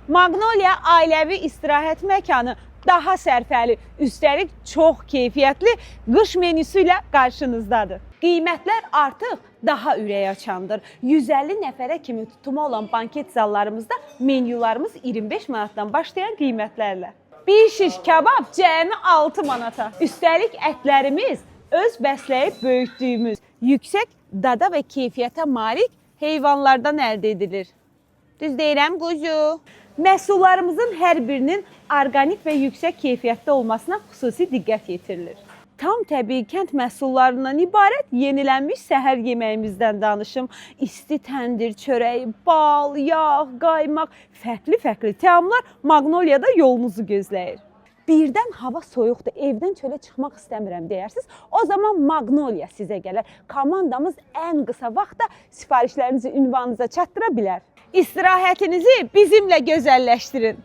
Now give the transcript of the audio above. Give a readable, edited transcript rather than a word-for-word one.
Magnolia ailəvi istirahət məkanı daha sərfəli, üstəlik çox keyfiyyətli qış menüsü ilə qarşınızdadır. Qiymətlər artıq daha ürək açandır. 150 nəfərə kimi tutumu olan banket zallarımızda menyularımız 25 manatdan başlayan qiymətlərlə. Bir şiş kabab cəmi 6 manata. Üstəlik ətlərimiz öz bəsləyib böyütdüyümüz, yüksək dada və keyfiyyətə malik heyvanlardan əldə edilir. Düz deyirəm, quzu. Məhsullarımızın hər birinin orqanik və yüksək keyfiyyətdə olmasına xüsusi diqqət yetirilir. Tam təbii kənd məhsullarından ibarət yenilənmiş səhər yeməyimizdən danışım. İsti təndir çörəyi, bal, yağ, qaymaq, fərqli təamlar Magnolia'da yolunuzu gözləyir. Birdən hava soyuqdur, evdən çölə çıxmaq istəmirəm deyirsiniz. O zaman Magnolia sizə gələr. Komandamız ən qısa vaxtda sifarişlərinizi ünvanınıza çatdıra bilər. İstirahətinizi bizimlə gözəlləşdirin.